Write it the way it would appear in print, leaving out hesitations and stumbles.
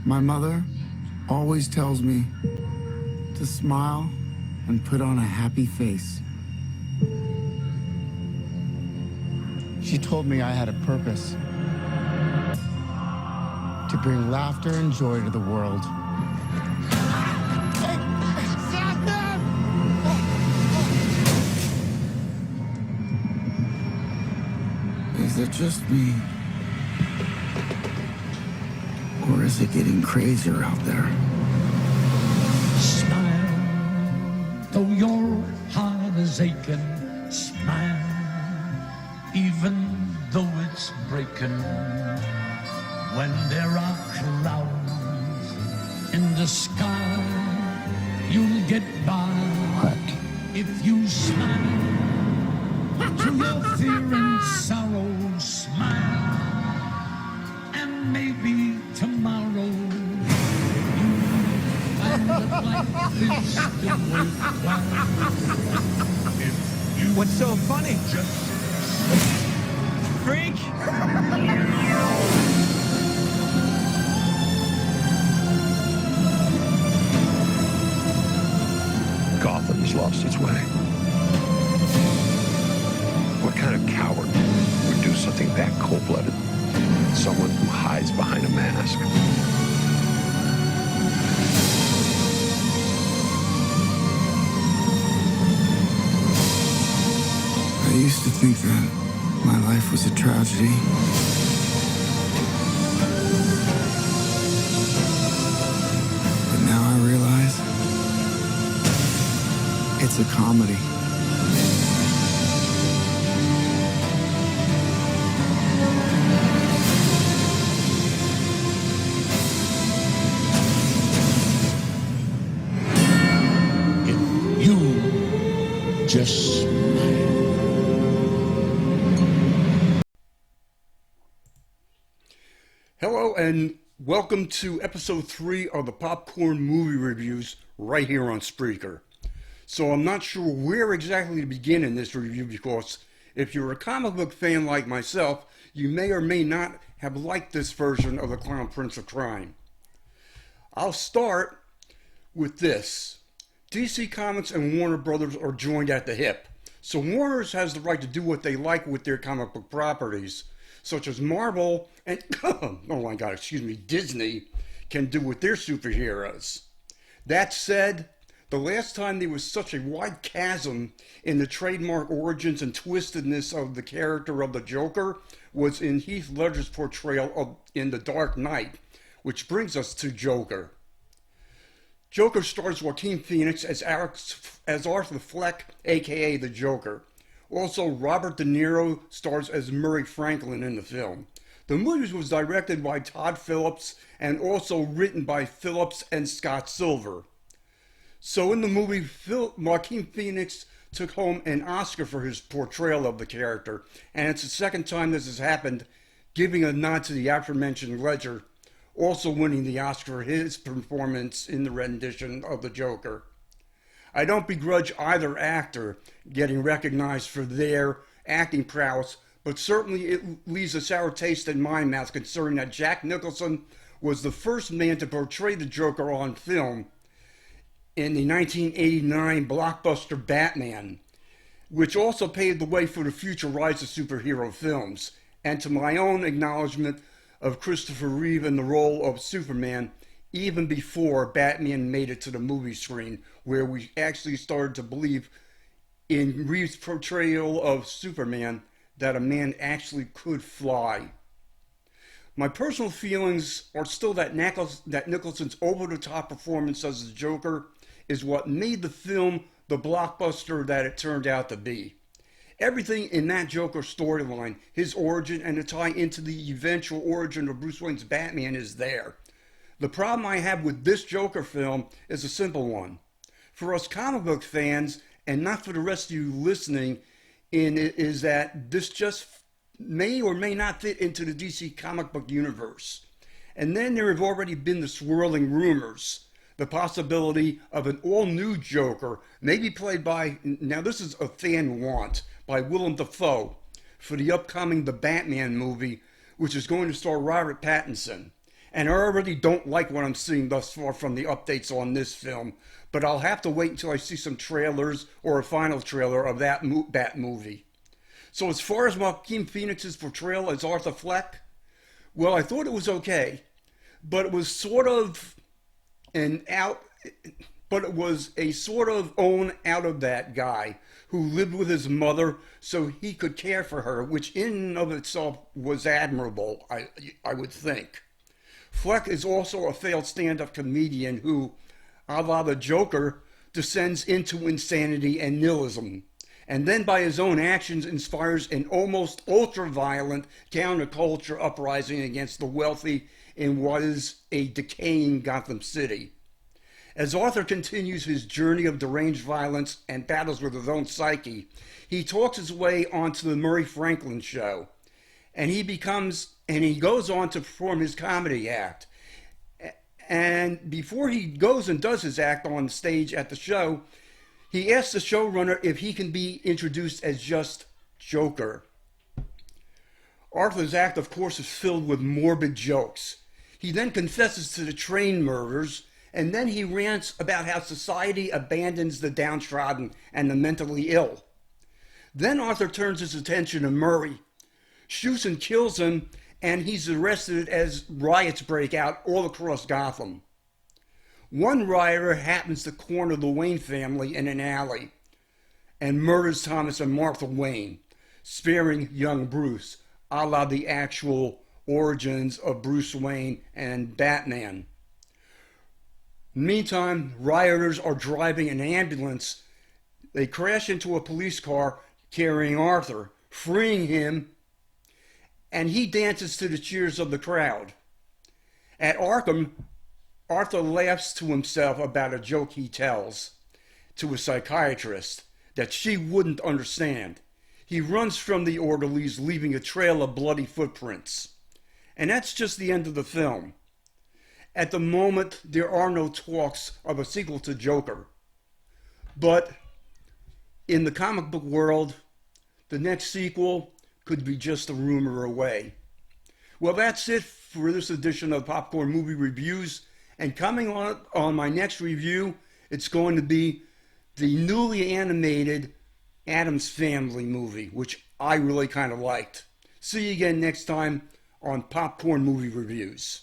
My mother always tells me to smile and put on a happy face. She told me I had a purpose to bring laughter and joy to the world. Is it just me? Or is it getting crazier out there? Smile, though your heart is aching. Smile, even though it's breaking. When there are clouds in the sky, you'll get by. What? If you smile to your fear and sorrow, smile, and maybe tomorrow you'll find that life is still worthwhile. If you What's so funny? just Freak! Gotham's lost its way. What kind of coward would do something that cold-blooded? Someone who hides behind a mask. I used to think that my life was a tragedy. But now I realize it's a comedy. if you just smile. Hello and welcome to episode 3 of the Popcorn movie reviews right here on Spreaker. So I'm not sure where exactly to begin in this review because if you're a comic book fan like myself, you may or may not have liked this version of the Clown Prince of Crime. I'll start with this. DC Comics and Warner Brothers are joined at the hip. So Warner has the right to do what they like with their comic book properties, such as Marvel and, Disney can do with their superheroes. That said, the last time there was such a wide chasm in the trademark origins and twistedness of the character of the Joker was in Heath Ledger's portrayal in The Dark Knight, which brings us to Joker. Joker stars Joaquin Phoenix as Arthur Fleck, aka the Joker. Also, Robert De Niro stars as Murray Franklin in the film. The movie was directed by Todd Phillips and also written by Phillips and Scott Silver. So in the movie, Joaquin Phoenix took home an Oscar for his portrayal of the character, and it's the second time this has happened, giving a nod to the aforementioned Ledger, also winning the Oscar for his performance in the rendition of the Joker. I don't begrudge either actor getting recognized for their acting prowess, but certainly it leaves a sour taste in my mouth considering that Jack Nicholson was the first man to portray the Joker on film in the 1989 blockbuster Batman, which also paved the way for the future rise of superhero films, and to my own acknowledgement of Christopher Reeve in the role of Superman even before Batman made it to the movie screen, where we actually started to believe in Reeve's portrayal of Superman that a man actually could fly. My personal feelings are still that Nicholson's over-the-top performance as the Joker is what made the film the blockbuster that it turned out to be. Everything in that Joker storyline, his origin, and the tie into the eventual origin of Bruce Wayne's Batman is there. The problem I have with this Joker film is a simple one. For us comic book fans, and not for the rest of you listening, is that this just may or may not fit into the DC comic book universe. And then there have already been the swirling rumors, the possibility of an all-new Joker, maybe played by, now this is a fan want, by Willem Dafoe, for the upcoming The Batman movie, which is going to star Robert Pattinson. And I already don't like what I'm seeing thus far from the updates on this film, but I'll have to wait until I see some trailers or a final trailer of that movie. So as far as Joaquin Phoenix's portrayal as Arthur Fleck, well, I thought it was okay, but it was sort of it was a sort of own out of that guy who lived with his mother so he could care for her, which in and of itself was admirable, I would think. Fleck is also a failed stand-up comedian who, a la the Joker, descends into insanity and nihilism, and then by his own actions inspires an almost ultra-violent counterculture uprising against the wealthy in what is a decaying Gotham City. As Arthur continues his journey of deranged violence and battles with his own psyche, he talks his way onto the Murray Franklin show, and he goes on to perform his comedy act. And before he goes and does his act on stage at the show, he asks the showrunner if he can be introduced as just Joker. Arthur's act, of course, is filled with morbid jokes. He then confesses to the train murders, and then he rants about how society abandons the downtrodden and the mentally ill. Then Arthur turns his attention to Murray, shoots and kills him, and he's arrested as riots break out all across Gotham. One rioter happens to corner the Wayne family in an alley and murders Thomas and Martha Wayne, sparing young Bruce, a la the actual origins of Bruce Wayne and Batman. Meantime, rioters are driving an ambulance. They crash into a police car carrying Arthur, freeing him, and he dances to the cheers of the crowd. At Arkham, Arthur laughs to himself about a joke he tells to a psychiatrist that she wouldn't understand. He runs from the orderlies, leaving a trail of bloody footprints. And that's just the end of the film. At the moment, there are no talks of a sequel to Joker. But in the comic book world, the next sequel could be just a rumor away. Well, that's it for this edition of Popcorn Movie Reviews. And coming on my next review, it's going to be the newly animated Addams Family movie, which I really kind of liked. See you again next time on Popcorn Movie Reviews.